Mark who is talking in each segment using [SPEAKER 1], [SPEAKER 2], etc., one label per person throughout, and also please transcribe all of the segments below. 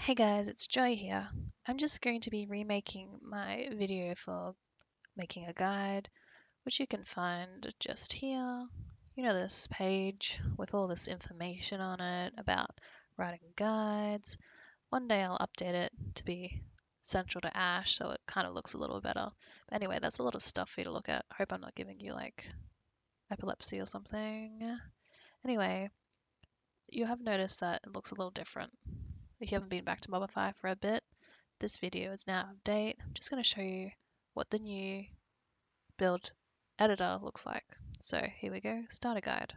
[SPEAKER 1] Hey guys, it's Joy here. I'm just going to be remaking my video for making a guide, which you can find just here. You know, this page with all this information on it about writing guides. One day I'll update it to be central to Ash so it kind of looks a little better. But anyway, that's a lot of stuff for you to look at. I hope I'm not giving you like epilepsy or something. Anyway, you have noticed that it looks a little different. If you haven't been back to MobaFire for a bit, this video is now out of date. I'm just going to show you what the new build editor looks like. So here we go, Starter Guide.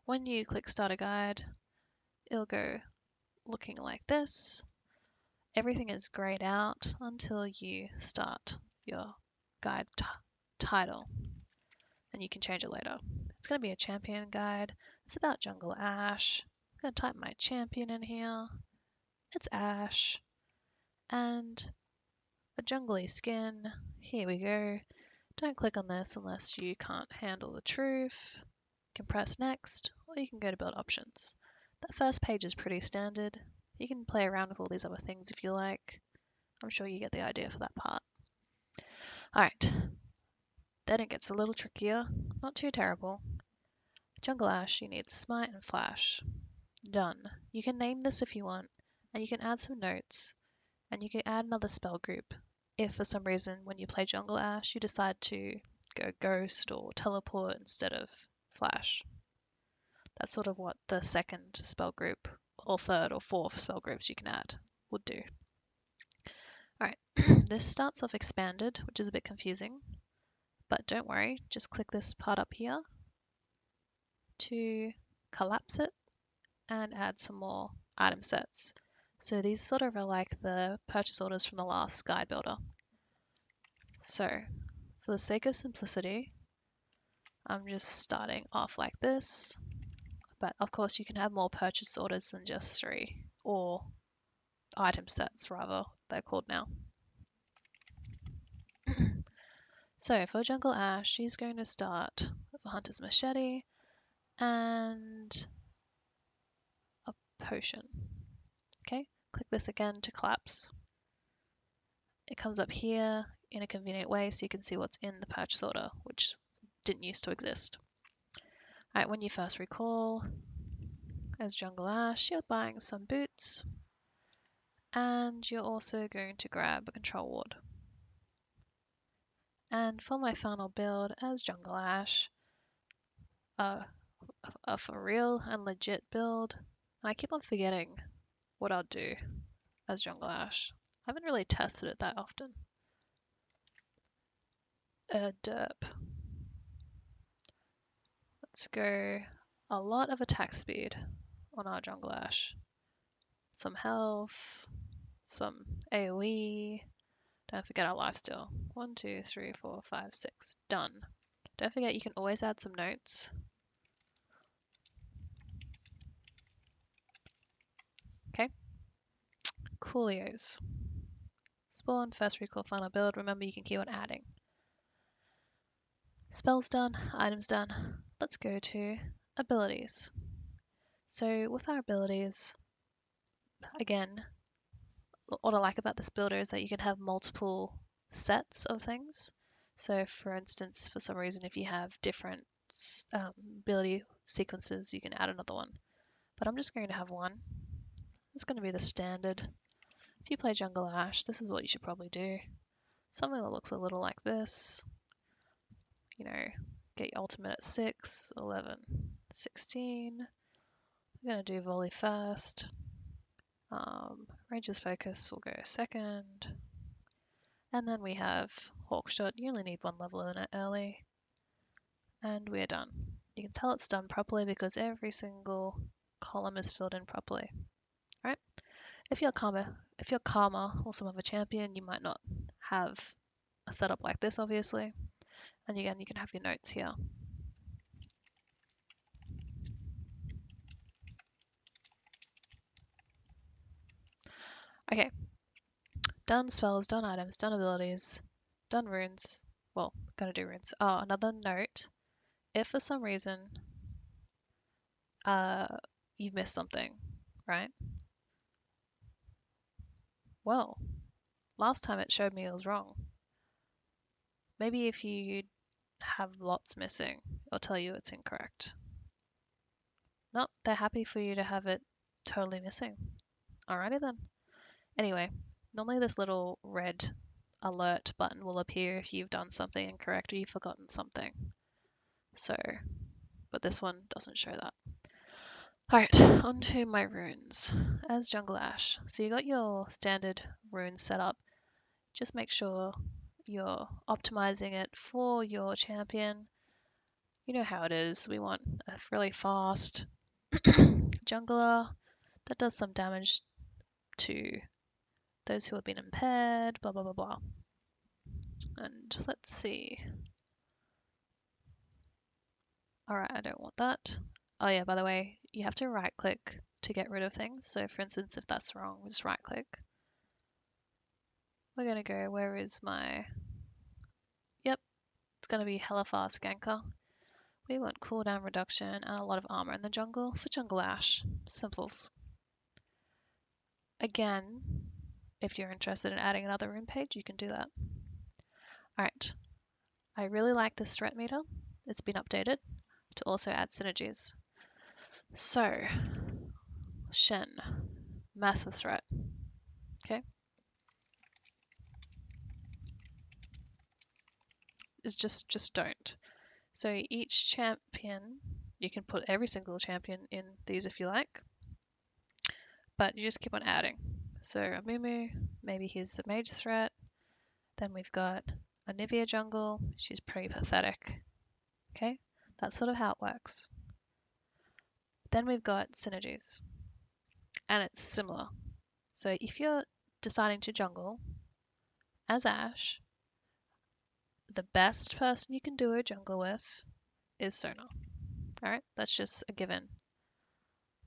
[SPEAKER 1] When you click Starter Guide, it'll go looking like this. Everything is grayed out until you start your guide title, and you can change it later. It's going to be a champion guide. It's about Jungle Ash. I'm going to type my champion in here. It's Ash. And a jungly skin. Here we go. Don't click on this unless you can't handle the truth. You can press next, or you can go to build options. That first page is pretty standard. You can play around with all these other things if you like. I'm sure you get the idea for that part. Alright, then it gets a little trickier. Not too terrible. Jungle Ash, you need Smite and Flash. Done. You can name this if you want, and you can add some notes, and you can add another spell group if for some reason when you play Jungle Ash you decide to go Ghost or Teleport instead of Flash. That's sort of what the second spell group or third or fourth spell groups you can add would do. Alright, this starts off expanded, which is a bit confusing, but don't worry, just click this part up here to collapse it and add some more item sets. So these sort of are like the purchase orders from the last guide builder. So for the sake of simplicity, I'm just starting off like this, but of course you can have more purchase orders than just 3, or item sets rather, they're called now. So for Jungle Ash, she's going to start with a Hunter's Machete and a potion. Okay, click this again to collapse. It comes up here in a convenient way so you can see what's in the purchase order, which didn't used to exist. Alright, when you first recall, as Jungle Ash, you're buying some boots, and you're also going to grab a control ward. And for my final build as Jungle Ash, a for real and legit build, and I keep on forgetting what I'll do as Jungle Ash. I haven't really tested it that often. Derp. Let's go a lot of attack speed on our Jungle Ash. Some health, some AoE. Don't forget our lifesteal. 1, 2, 3, 4, 5, 6. Done. Don't forget you can always add some notes. Okay. Coolios. Spawn, first recall, final build. Remember you can keep on adding. Spells done, items done. Let's go to abilities. So with our abilities, again, what I like about this builder is that you can have multiple sets of things. So for instance, for some reason, if you have different ability sequences, you can add another one. But I'm just going to have one. It's going to be the standard. If you play Jungle Ash, this is what you should probably do. Something that looks a little like this. You know, get your ultimate at 6, 11, 16. We're going to do volley first. Ranger's focus will go second. And then we have Hawkshot. You only need 1 level in it early. And we're done. You can tell it's done properly because every single column is filled in properly. Right? If you're Karma or some other champion, you might not have a setup like this, obviously. And again, you can have your notes here. Okay, done spells, done items, done abilities, done runes. Well, gonna do runes. Oh, another note. If for some reason you've missed something, right? Well, last time it showed me it was wrong. Maybe if you have lots missing, it'll tell you it's incorrect. No, they're happy for you to have it totally missing. Alrighty then. Anyway, normally this little red alert button will appear if you've done something incorrect or you've forgotten something. So, but this one doesn't show that. Alright, onto my runes as Jungle Ash. So you got your standard runes set up. Just make sure you're optimizing it for your champion. You know how it is. We want a really fast jungler that does some damage to those who have been impaired, blah blah blah blah. And let's see. Alright, I don't want that. Oh yeah, by the way, you have to right click to get rid of things. So for instance, if that's wrong, we just right click. We're gonna go, where is my... Yep, it's gonna be hella fast ganker. We want cooldown reduction and a lot of armor in the jungle for Jungle Ash. Simples. Again, if you're interested in adding another rune page, you can do that. Alright, I really like this threat meter. It's been updated to also add synergies. So, Shen, massive threat. Okay. Is just don't. So each champion, you can put every single champion in these if you like, but you just keep on adding. So Amumu, maybe he's a mage threat. Then we've got Anivia jungle. She's pretty pathetic. Okay, that's sort of how it works. Then we've got synergies, and it's similar. So if you're deciding to jungle as Ashe, the best person you can do a jungle with is Sona. Alright, that's just a given.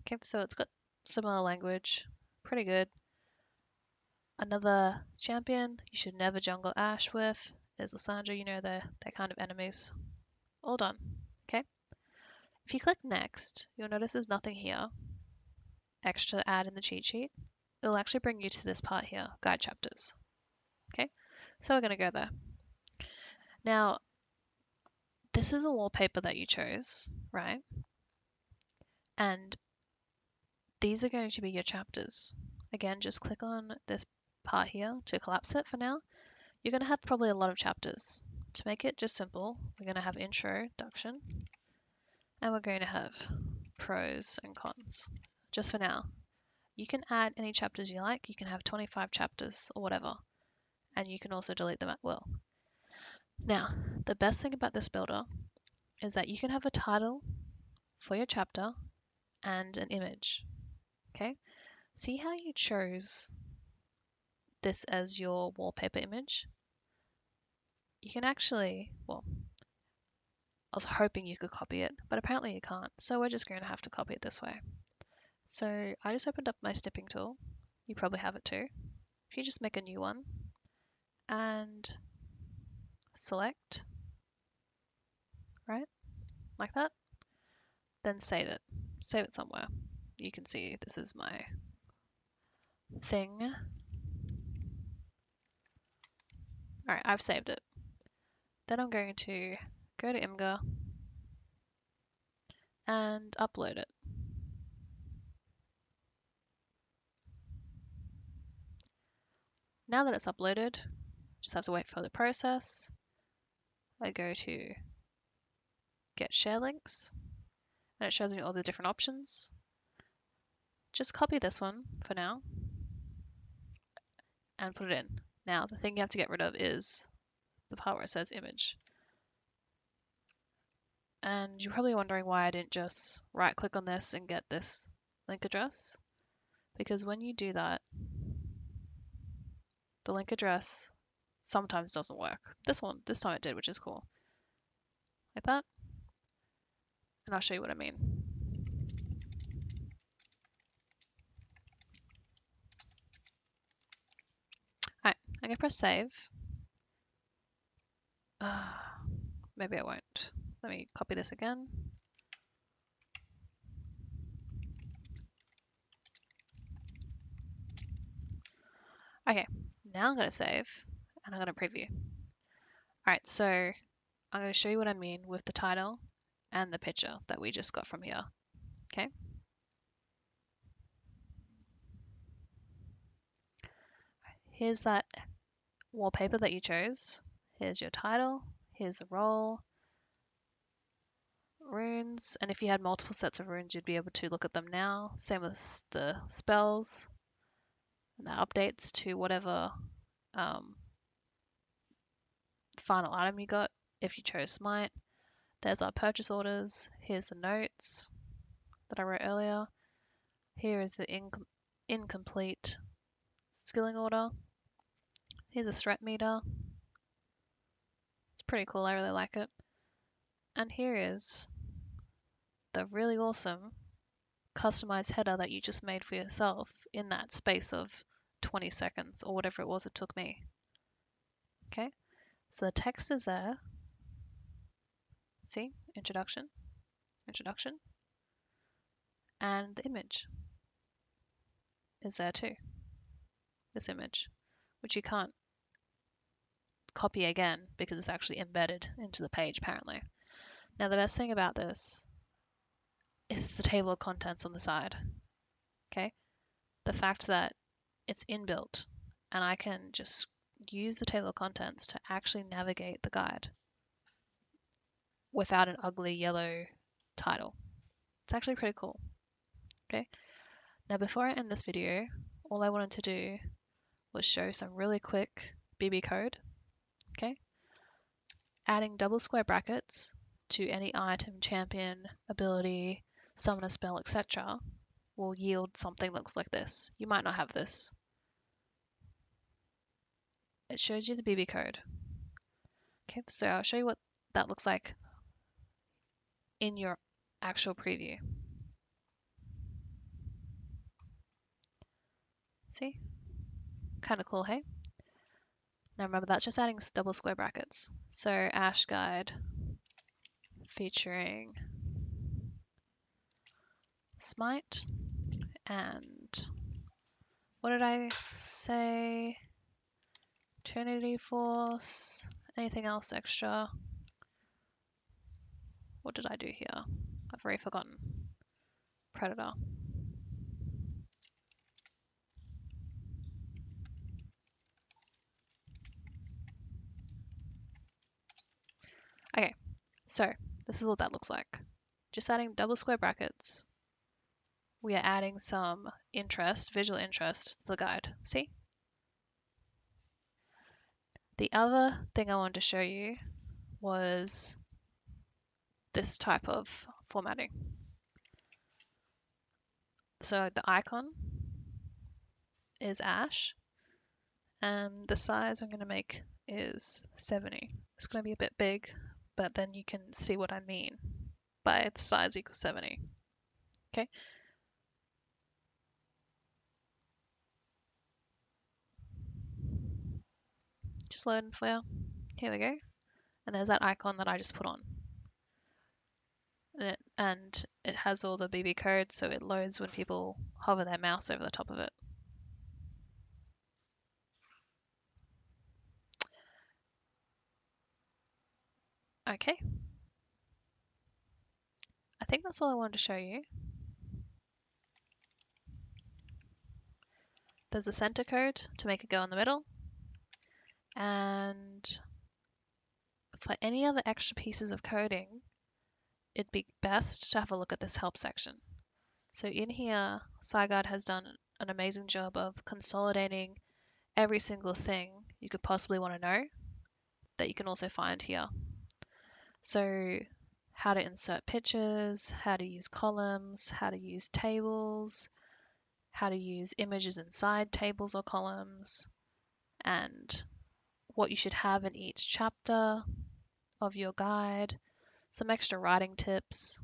[SPEAKER 1] Okay, so it's got similar language, pretty good. Another champion you should never jungle Ashe with is Lissandra. You know they're kind of enemies. All done. Okay. If you click next, you'll notice there's nothing here extra to add in the cheat sheet. It'll actually bring you to this part here, guide chapters. Okay, so we're going to go there. Now, this is a wallpaper that you chose, right? And these are going to be your chapters. Again, just click on this part here to collapse it for now. You're going to have probably a lot of chapters. To make it just simple, we're going to have introduction, and we're going to have pros and cons, just for now. You can add any chapters you like. You can have 25 chapters or whatever, and you can also delete them at will. Now, the best thing about this builder is that you can have a title for your chapter and an image. Okay, see how you chose this as your wallpaper image? You can actually, well, I was hoping you could copy it, but apparently you can't, so we're just going to have to copy it this way. So I just opened up my snipping tool. You probably have it too. If you just make a new one and select, right, like that, then save it. Save it somewhere. You can see this is my thing. Alright, I've saved it. Then I'm going to go to Imgur and upload it. Now that it's uploaded, just have to wait for the process. I go to get share links, and it shows me all the different options. Just copy this one for now and put it in. Now, the thing you have to get rid of is the part where it says image. And you're probably wondering why I didn't just right click on this and get this link address. Because when you do that, the link address sometimes doesn't work. This time it did, which is cool. Like that. And I'll show you what I mean. Alright, I'm gonna press save. Maybe I won't. Let me copy this again. Okay, now I'm going to save and I'm going to preview. Alright, so I'm going to show you what I mean with the title and the picture that we just got from here. Okay. Here's that wallpaper that you chose. Here's your title. Here's the role, runes, and if you had multiple sets of runes, you'd be able to look at them now. Same with the spells and the updates to whatever final item you got if you chose Smite. There's our purchase orders. Here's the notes that I wrote earlier. Here is the incomplete skilling order. Here's a threat meter. It's pretty cool. I really like it. And here is the really awesome customized header that you just made for yourself in that space of 20 seconds or whatever it was it took me. Okay, so the text is there. See, introduction, introduction, and the image is there too. This image, which you can't copy again because it's actually embedded into the page apparently. Now the best thing about this is the table of contents on the side. Okay, the fact that it's inbuilt and I can just use the table of contents to actually navigate the guide without an ugly yellow title. It's actually pretty cool. Okay, now before I end this video, all I wanted to do was show some really quick BB code. Okay, adding double square brackets to any item, champion, ability, summon a spell, etc. will yield something that looks like this. You might not have this. It shows you the BB code. Okay, so I'll show you what that looks like in your actual preview. See? Kind of cool, hey? Now remember, that's just adding double square brackets. So Ash Guide featuring Smite and what did I say? Trinity Force. Anything else extra? What did I do here? I've already forgotten. Predator. Okay, so this is what that looks like. Just adding double square brackets. We are adding some interest, visual interest to the guide. See? The other thing I wanted to show you was this type of formatting. So the icon is Ash, and the size I'm going to make is 70. It's going to be a bit big, but then you can see what I mean by the size equals 70. Okay. Just loading for you. Here we go. And there's that icon that I just put on. And it has all the BB code, so it loads when people hover their mouse over the top of it. Okay. I think that's all I wanted to show you. There's a center code to make it go in the middle. And for any other extra pieces of coding, it'd be best to have a look at this help section. So in here, SciGuide has done an amazing job of consolidating every single thing you could possibly want to know that you can also find here. So how to insert pictures, how to use columns, how to use tables, how to use images inside tables or columns, and what you should have in each chapter of your guide, some extra writing tips,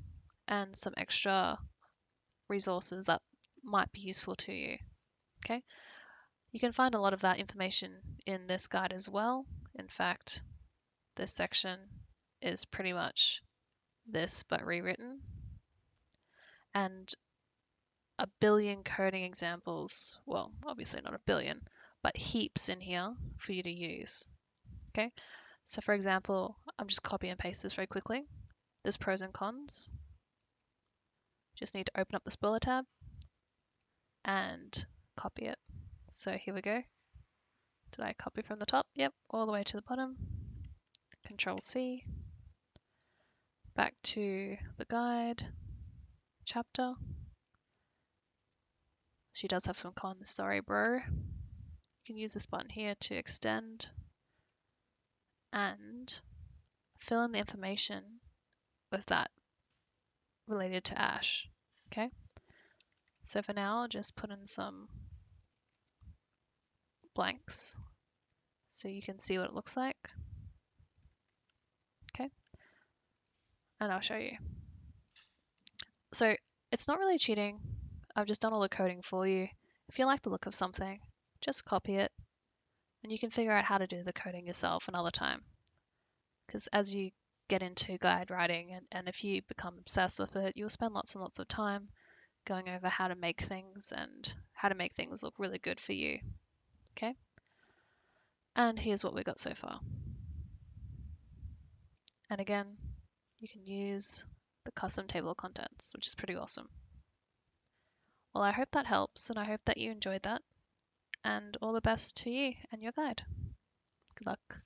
[SPEAKER 1] and some extra resources that might be useful to you. Okay, you can find a lot of that information in this guide as well. In fact, this section is pretty much this but rewritten, and a billion coding examples, well, obviously not a billion, but heaps in here for you to use. Okay, so for example, I'm just copy and paste this very quickly. There's pros and cons. Just need to open up the spoiler tab and copy it. So here we go. Did I copy from the top? Yep, all the way to the bottom. Control C. Back to the guide chapter. She does have some cons, sorry bro. You can use this button here to extend and fill in the information with that related to Ash. Okay, so for now I'll just put in some blanks so you can see what it looks like. Okay, and I'll show you. So it's not really cheating. I've just done all the coding for you. If you like the look of something, just copy it and you can figure out how to do the coding yourself another time. Because as you get into guide writing and if you become obsessed with it, you'll spend lots and lots of time going over how to make things and how to make things look really good for you. Okay? And here's what we got so far. And again, you can use the custom table of contents, which is pretty awesome. Well, I hope that helps and I hope that you enjoyed that. And all the best to you and your guide. Good luck.